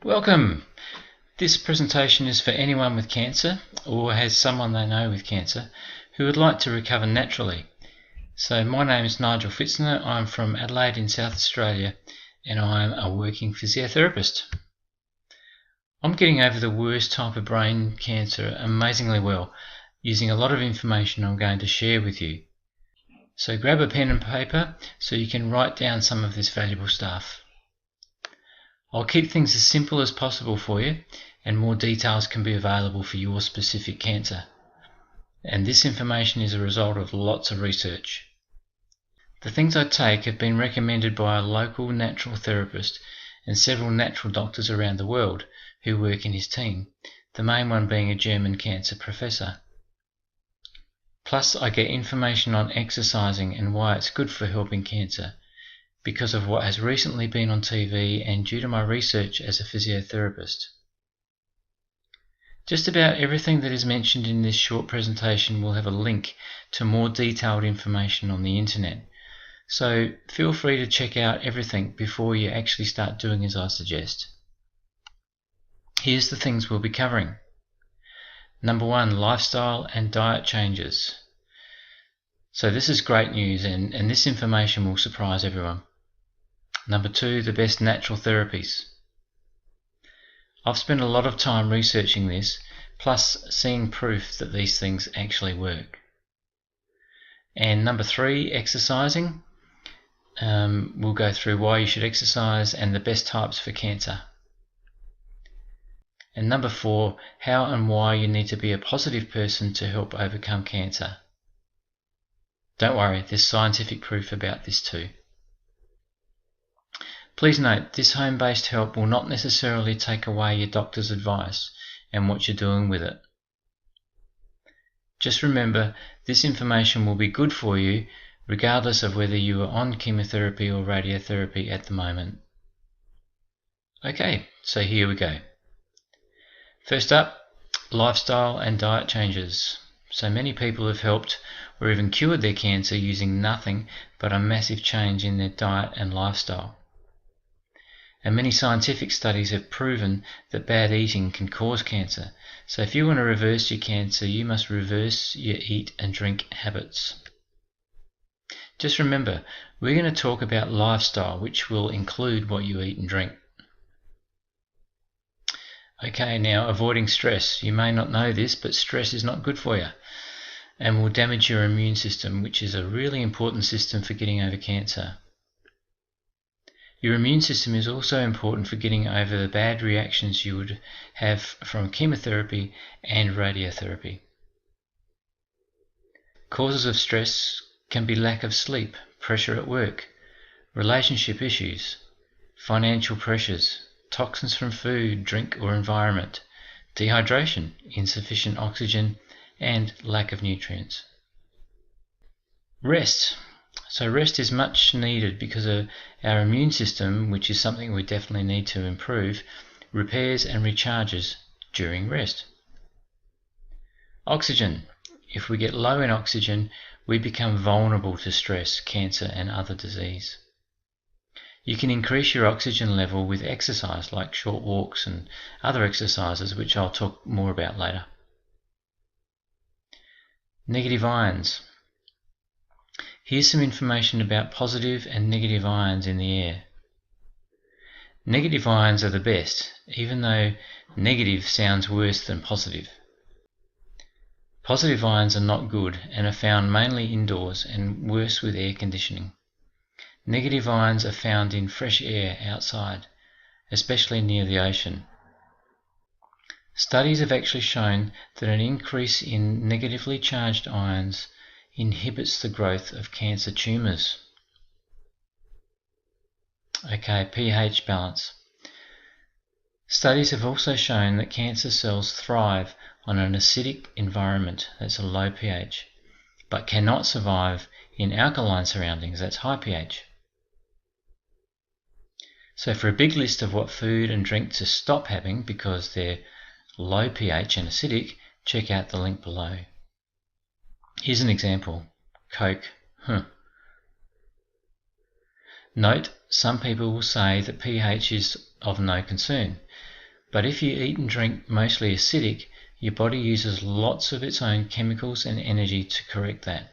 Welcome! This presentation is for anyone with cancer or has someone they know with cancer who would like to recover naturally. So my name is Nigel Fitzner, I'm from Adelaide in South Australia and I'm a working physiotherapist. I'm getting over the worst type of brain cancer amazingly well, using a lot of information I'm going to share with you. So grab a pen and paper so you can write down some of this valuable stuff. I'll keep things as simple as possible for you, and more details can be available for your specific cancer. And this information is a result of lots of research. The things I take have been recommended by a local natural therapist and several natural doctors around the world who work in his team, the main one being a German cancer professor. Plus, I get information on exercising and why it's good for helping cancer, because of what has recently been on TV and due to my research as a physiotherapist. Just about everything that is mentioned in this short presentation will have a link to more detailed information on the internet, so feel free to check out everything before you actually start doing as I suggest. Here's the things we'll be covering. Number 1, lifestyle and diet changes. So this is great news and this information will surprise everyone. Number 2, the best natural therapies. I've spent a lot of time researching this, plus seeing proof that these things actually work. And number 3, exercising. We'll go through why you should exercise and the best types for cancer. And number 4, how and why you need to be a positive person to help overcome cancer. Don't worry, there's scientific proof about this too. Please note, this home-based help will not necessarily take away your doctor's advice and what you're doing with it. Just remember, this information will be good for you regardless of whether you are on chemotherapy or radiotherapy at the moment. Okay, so here we go. First up, lifestyle and diet changes. So many people have helped or even cured their cancer using nothing but a massive change in their diet and lifestyle. And many scientific studies have proven that bad eating can cause cancer. So if you want to reverse your cancer, you must reverse your eat and drink habits. Just remember, we're going to talk about lifestyle, which will include what you eat and drink. Okay, now avoiding stress. You may not know this, but stress is not good for you and will damage your immune system, which is a really important system for getting over cancer. Your immune system is also important for getting over the bad reactions you would have from chemotherapy and radiotherapy. Causes of stress can be lack of sleep, pressure at work, relationship issues, financial pressures, toxins from food, drink or environment, dehydration, insufficient oxygen, and lack of nutrients. Rest. So rest is much needed because our immune system, which is something we definitely need to improve, repairs and recharges during rest. Oxygen. If we get low in oxygen, we become vulnerable to stress, cancer and other disease. You can increase your oxygen level with exercise like short walks and other exercises, which I'll talk more about later. Negative ions. Here's some information about positive and negative ions in the air. Negative ions are the best, even though negative sounds worse than positive. Positive ions are not good and are found mainly indoors and worse with air conditioning. Negative ions are found in fresh air outside, especially near the ocean. Studies have actually shown that an increase in negatively charged ions inhibits the growth of cancer tumours. Okay, pH balance. Studies have also shown that cancer cells thrive on an acidic environment, that's a low pH, but cannot survive in alkaline surroundings, that's high pH. So for a big list of what food and drink to stop having because they're low pH and acidic, check out the link below. Here's an example. Coke. Note, some people will say that pH is of no concern, But if you eat and drink mostly acidic, your body uses lots of its own chemicals and energy to correct that.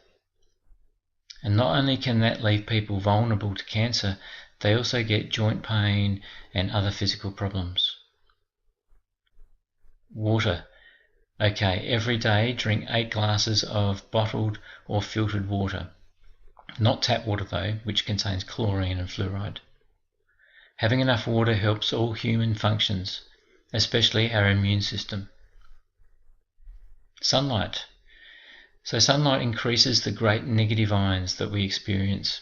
And not only can that leave people vulnerable to cancer, they also get joint pain and other physical problems. Water. Okay, every day drink 8 glasses of bottled or filtered water. Not tap water though, which contains chlorine and fluoride. Having enough water helps all human functions, especially our immune system. Sunlight. So sunlight increases the great negative ions that we experience.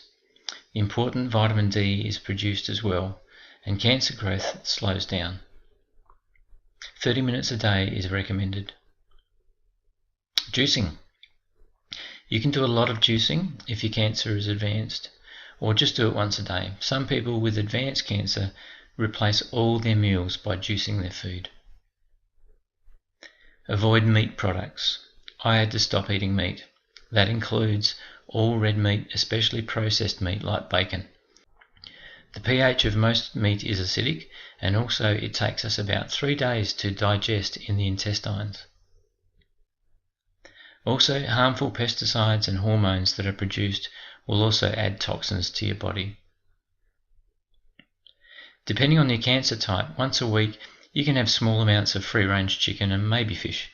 Important vitamin D is produced as well, and cancer growth slows down. 30 minutes a day is recommended. Juicing. You can do a lot of juicing if your cancer is advanced, or just do it once a day. Some people with advanced cancer replace all their meals by juicing their food. Avoid meat products. I had to stop eating meat. That includes all red meat, especially processed meat like bacon. The pH of most meat is acidic, and also it takes us about 3 days to digest in the intestines. Also, harmful pesticides and hormones that are produced will also add toxins to your body. Depending on your cancer type, once a week you can have small amounts of free-range chicken and maybe fish.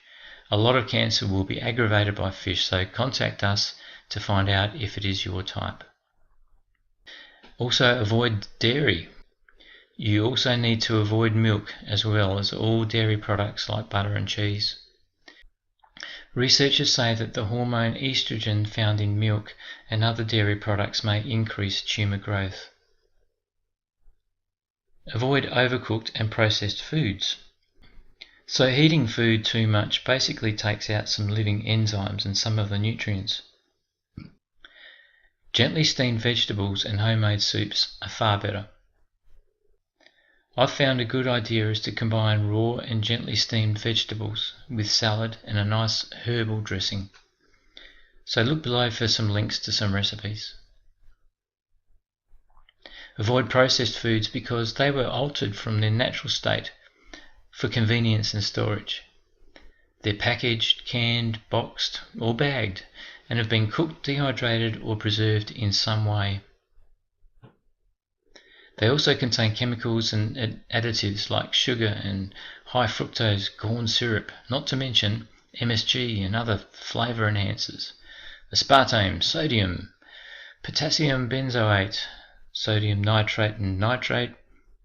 A lot of cancer will be aggravated by fish, so contact us to find out if it is your type. Also, avoid dairy. You also need to avoid milk as well as all dairy products like butter and cheese. Researchers say that the hormone estrogen found in milk and other dairy products may increase tumour growth. Avoid overcooked and processed foods. So heating food too much basically takes out some living enzymes and some of the nutrients. Gently steamed vegetables and homemade soups are far better. I've found a good idea is to combine raw and gently steamed vegetables with salad and a nice herbal dressing. So look below for some links to some recipes. Avoid processed foods because they were altered from their natural state for convenience and storage. They're packaged, canned, boxed or bagged and have been cooked, dehydrated or preserved in some way. They also contain chemicals and additives like sugar and high fructose corn syrup, not to mention MSG and other flavour enhancers, aspartame, sodium, potassium benzoate, sodium nitrate and nitrate,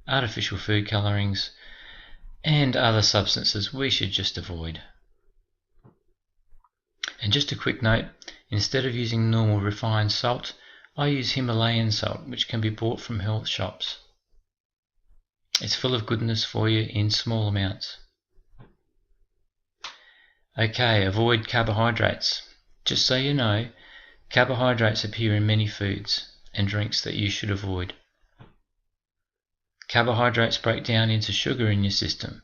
artificial food colorings, and other substances we should just avoid. And just a quick note, instead of using normal refined salt, I use Himalayan salt, which can be bought from health shops. It's full of goodness for you in small amounts. Okay, avoid carbohydrates. Just so you know, carbohydrates appear in many foods and drinks that you should avoid. Carbohydrates break down into sugar in your system,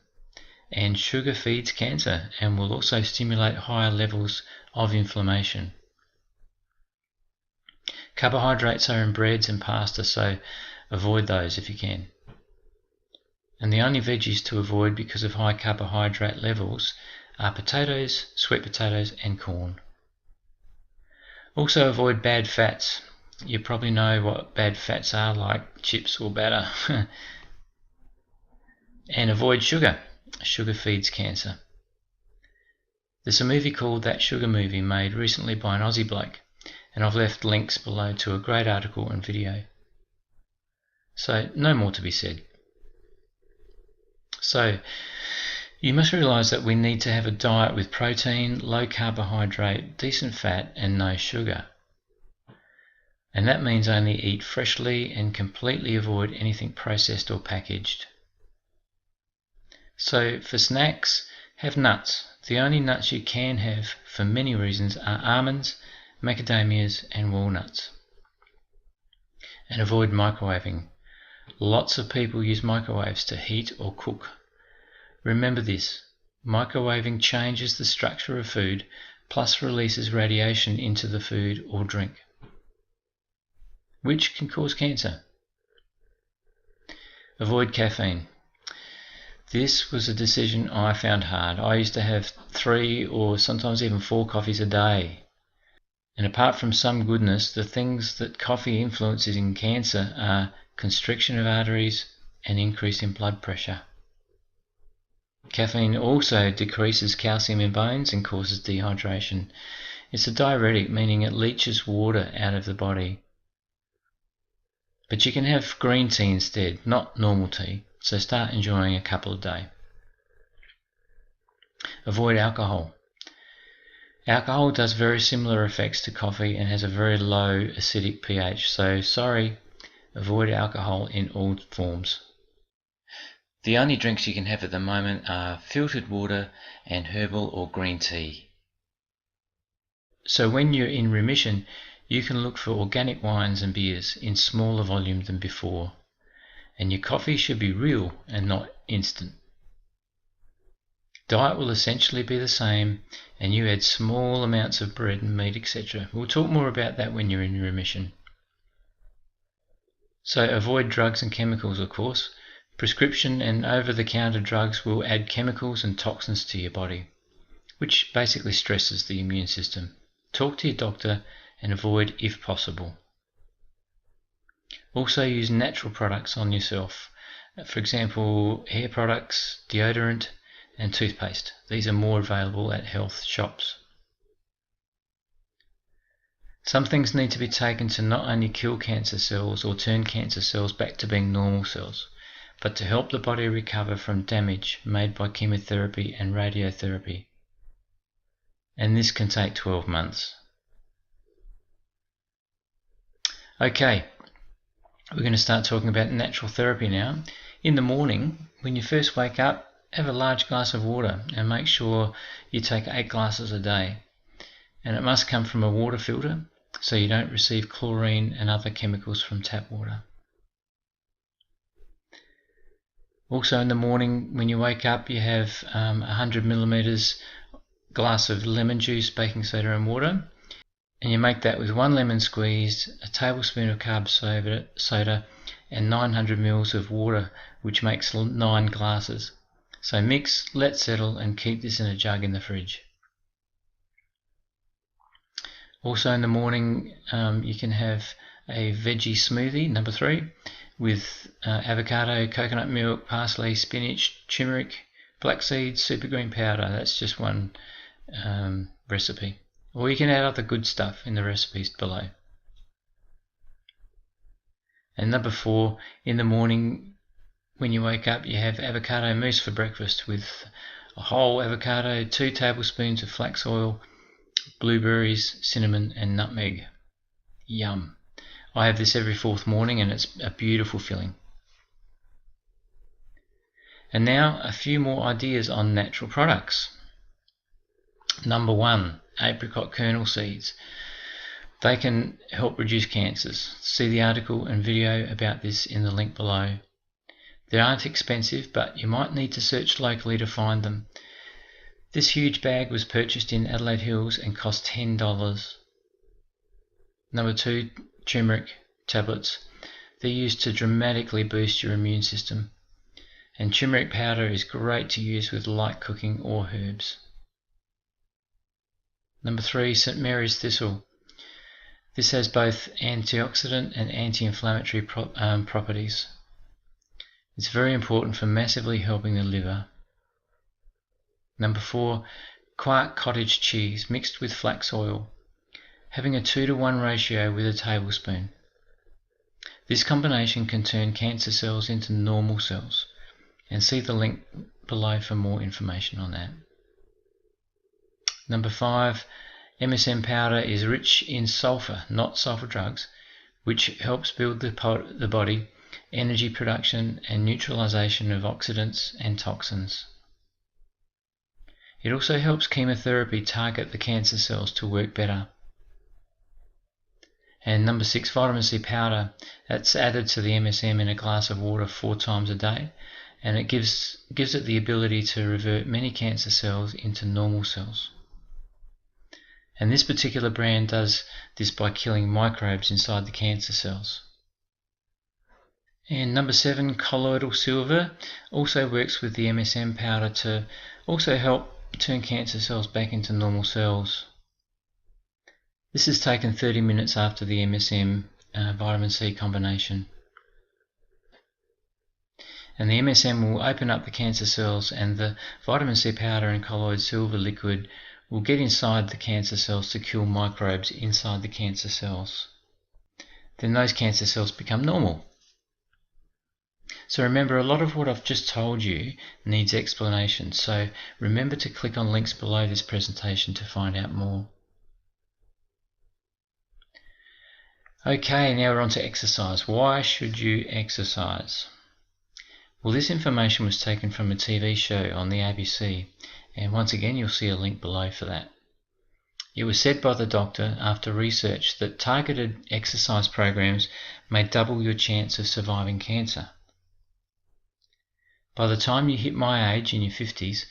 and sugar feeds cancer and will also stimulate higher levels of inflammation. Carbohydrates are in breads and pasta, so avoid those if you can. And the only veggies to avoid because of high carbohydrate levels are potatoes, sweet potatoes and corn. Also avoid bad fats. You probably know what bad fats are, like chips or batter. And avoid sugar. Sugar feeds cancer. There's a movie called That Sugar Movie made recently by an Aussie bloke, and I've left links below to a great article and video. So no more to be said. So you must realise that we need to have a diet with protein, low carbohydrate, decent fat and no sugar. And that means only eat freshly and completely avoid anything processed or packaged. So for snacks, have nuts. The only nuts you can have for many reasons are almonds, macadamias and walnuts. And avoid microwaving. Lots of people use microwaves to heat or cook. Remember this, microwaving changes the structure of food plus releases radiation into the food or drink, which can cause cancer. Avoid caffeine. This was a decision I found hard. I used to have 3 or sometimes even 4 coffees a day. And apart from some goodness, the things that coffee influences in cancer are constriction of arteries and increase in blood pressure. Caffeine also decreases calcium in bones and causes dehydration. It's a diuretic, meaning it leaches water out of the body. But you can have green tea instead, not normal tea, so start enjoying a couple a day. Avoid alcohol. Alcohol does very similar effects to coffee and has a very low acidic pH, so avoid alcohol in all forms. The only drinks you can have at the moment are filtered water and herbal or green tea. So when you're in remission, you can look for organic wines and beers in smaller volume than before. And your coffee should be real and not instant. Diet will essentially be the same, and you add small amounts of bread and meat, etc. We'll talk more about that when you're in remission. So avoid drugs and chemicals, of course. Prescription and over-the-counter drugs will add chemicals and toxins to your body, which basically stresses the immune system. Talk to your doctor and avoid if possible. Also use natural products on yourself. For example, hair products, deodorant, and toothpaste. These are more available at health shops. Some things need to be taken to not only kill cancer cells or turn cancer cells back to being normal cells, but to help the body recover from damage made by chemotherapy and radiotherapy. And this can take 12 months. Okay, we're going to start talking about natural therapy now. In the morning, when you first wake up, have a large glass of water and make sure you take 8 glasses a day. And it must come from a water filter so you don't receive chlorine and other chemicals from tap water. Also in the morning when you wake up, you have 100 milliliters glass of lemon juice, baking soda and water. And you make that with 1 lemon squeezed, a tablespoon of carb soda and 900 ml of water, which makes 9 glasses. So mix, let settle and keep this in a jug in the fridge. Also in the morning you can have a veggie smoothie, number 3, with avocado, coconut milk, parsley, spinach, turmeric, black seeds, super green powder. That's just one recipe. Or you can add other good stuff in the recipes below. And number 4, in the morning when you wake up, you have avocado mousse for breakfast with a whole avocado, 2 tablespoons of flax oil, blueberries, cinnamon and nutmeg. Yum! I have this every 4th morning and it's a beautiful filling. And now a few more ideas on natural products. Number 1, apricot kernel seeds. They can help reduce cancers. See the article and video about this in the link below. They aren't expensive, but you might need to search locally to find them. This huge bag was purchased in Adelaide Hills and cost $10. Number 2, turmeric tablets. They're used to dramatically boost your immune system. And turmeric powder is great to use with light cooking or herbs. Number 3, St. Mary's thistle. This has both antioxidant and anti-inflammatory properties. It's very important for massively helping the liver. Number 4, Quark cottage cheese mixed with flax oil, having a 2:1 ratio with a tablespoon. This combination can turn cancer cells into normal cells, and see the link below for more information on that. Number 5, MSM powder is rich in sulfur, not sulfur drugs, which helps build the body, energy production and neutralization of oxidants and toxins. It also helps chemotherapy target the cancer cells to work better. And number 6, vitamin C powder. That's added to the MSM in a glass of water 4 times a day, and it gives it the ability to revert many cancer cells into normal cells. And this particular brand does this by killing microbes inside the cancer cells. And number 7, colloidal silver, also works with the MSM powder to also help turn cancer cells back into normal cells. This is taken 30 minutes after the MSM vitamin C combination. And the MSM will open up the cancer cells, and the vitamin C powder and colloid silver liquid will get inside the cancer cells to kill microbes inside the cancer cells. Then those cancer cells become normal. So remember, a lot of what I've just told you needs explanation, so remember to click on links below this presentation to find out more. Okay, now we're on to exercise. Why should you exercise? Well, this information was taken from a TV show on the ABC, and once again you'll see a link below for that. It was said by the doctor after research that targeted exercise programs may double your chance of surviving cancer. By the time you hit my age, in your 50s,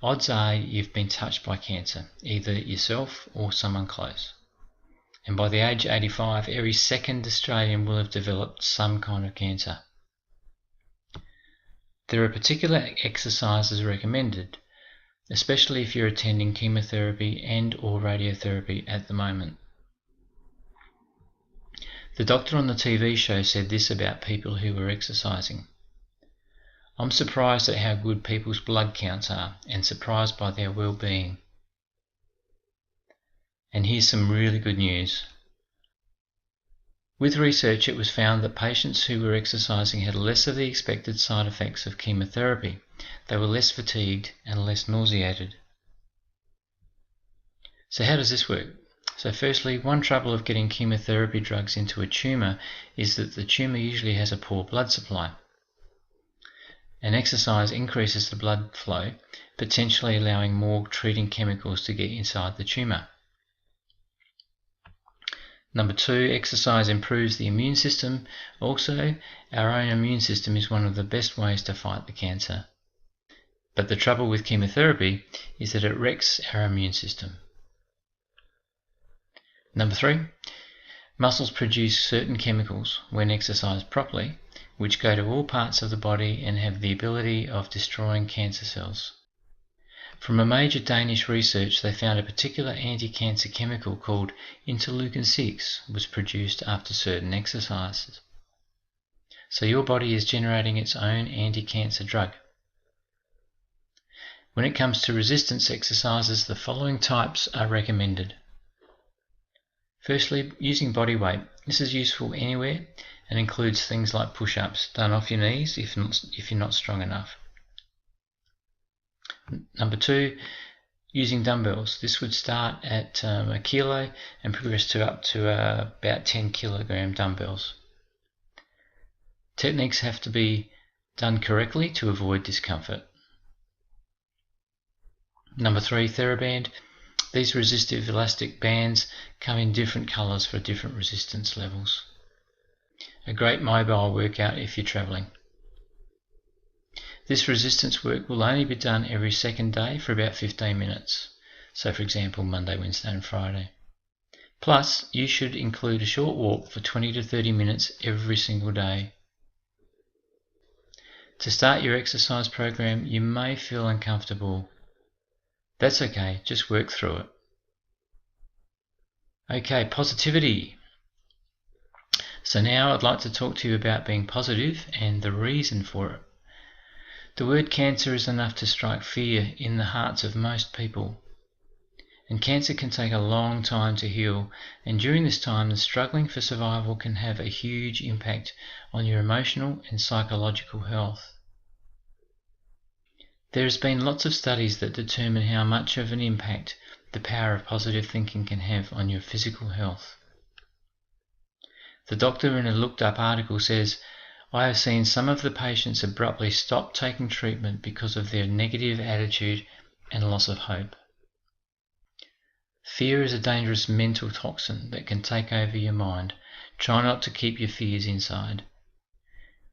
odds are you've been touched by cancer, either yourself or someone close. And by the age of 85, every second Australian will have developed some kind of cancer. There are particular exercises recommended, especially if you're attending chemotherapy and or radiotherapy at the moment. The doctor on the TV show said this about people who were exercising. I'm surprised at how good people's blood counts are and surprised by their well-being. And here's some really good news. With research, it was found that patients who were exercising had less of the expected side effects of chemotherapy. They were less fatigued and less nauseated. So how does this work? So firstly, one trouble of getting chemotherapy drugs into a tumour is that the tumour usually has a poor blood supply. And exercise increases the blood flow, potentially allowing more treating chemicals to get inside the tumour. Number 2, exercise improves the immune system. Also, our own immune system is one of the best ways to fight the cancer. But the trouble with chemotherapy is that it wrecks our immune system. Number 3, muscles produce certain chemicals when exercised properly, which go to all parts of the body and have the ability of destroying cancer cells. From a major Danish research, they found a particular anti-cancer chemical called interleukin-6 was produced after certain exercises. So your body is generating its own anti-cancer drug. When it comes to resistance exercises, the following types are recommended. Firstly, using body weight. This is useful anywhere and includes things like push-ups done off your knees if you're not strong enough. Number 2, using dumbbells. This would start at a kilo and progress to up to about 10 kilogram dumbbells. Techniques have to be done correctly to avoid discomfort. Number 3, TheraBand. These resistive elastic bands come in different colours for different resistance levels. A great mobile workout if you're travelling. This resistance work will only be done every second day for about 15 minutes. So for example, Monday, Wednesday and Friday. Plus, you should include a short walk for 20 to 30 minutes every single day. To start your exercise program, you may feel uncomfortable. That's okay, just work through it. Okay, positivity. So now I'd like to talk to you about being positive and the reason for it. The word cancer is enough to strike fear in the hearts of most people. And cancer can take a long time to heal, and during this time the struggling for survival can have a huge impact on your emotional and psychological health. There has been lots of studies that determine how much of an impact the power of positive thinking can have on your physical health. The doctor in a looked up article says, "I have seen some of the patients abruptly stop taking treatment because of their negative attitude and loss of hope." Fear is a dangerous mental toxin that can take over your mind. Try not to keep your fears inside.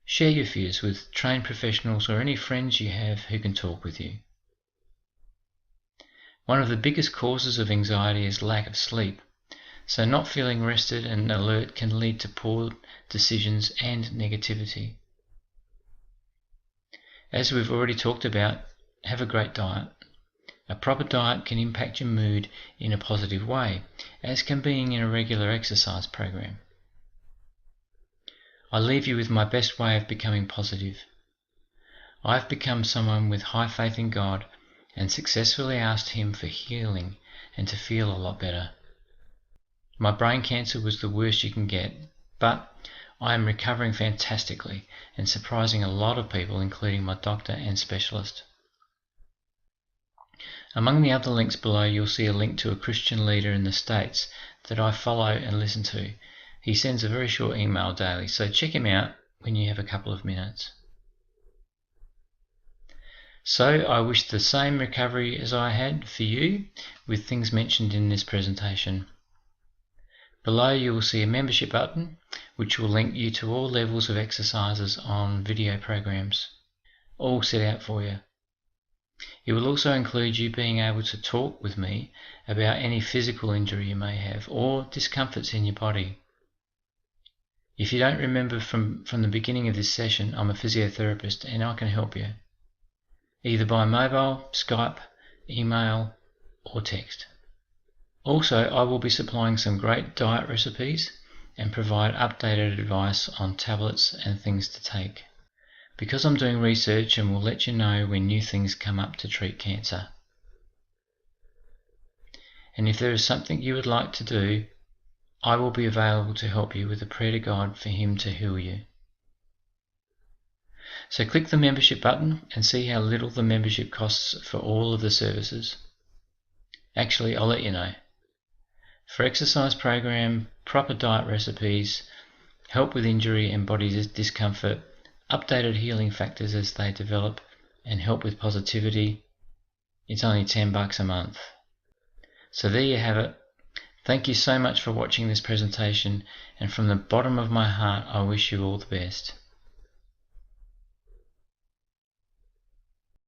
Share your fears with trained professionals or any friends you have who can talk with you. One of the biggest causes of anxiety is lack of sleep, so not feeling rested and alert can lead to poor decisions and negativity. As we've already talked about, have a great diet. A proper diet can impact your mood in a positive way, as can being in a regular exercise program. I leave you with my best way of becoming positive. I've become someone with high faith in God and successfully asked Him for healing and to feel a lot better. My brain cancer was the worst you can get, but I am recovering fantastically and surprising a lot of people, including my doctor and specialist. Among the other links below, you'll see a link to a Christian leader in the States that I follow and listen to. He sends a very short email daily, so check him out when you have a couple of minutes. So I wish the same recovery as I had for you with things mentioned in this presentation. Below you will see a membership button which will link you to all levels of exercises on video programs, all set out for you. It will also include you being able to talk with me about any physical injury you may have or discomforts in your body. If you don't remember from the beginning of this session, I'm a physiotherapist and I can help you, either by mobile, Skype, email or text. Also, I will be supplying some great diet recipes and provide updated advice on tablets and things to take, because I'm doing research and will let you know when new things come up to treat cancer. And if there is something you would like to do, I will be available to help you with a prayer to God for Him to heal you. So click the membership button and see how little the membership costs for all of the services. Actually, I'll let you know. For exercise program, proper diet recipes, help with injury and body discomfort, updated healing factors as they develop, and help with positivity, it's only $10 a month. So there you have it. Thank you so much for watching this presentation, and from the bottom of my heart I wish you all the best.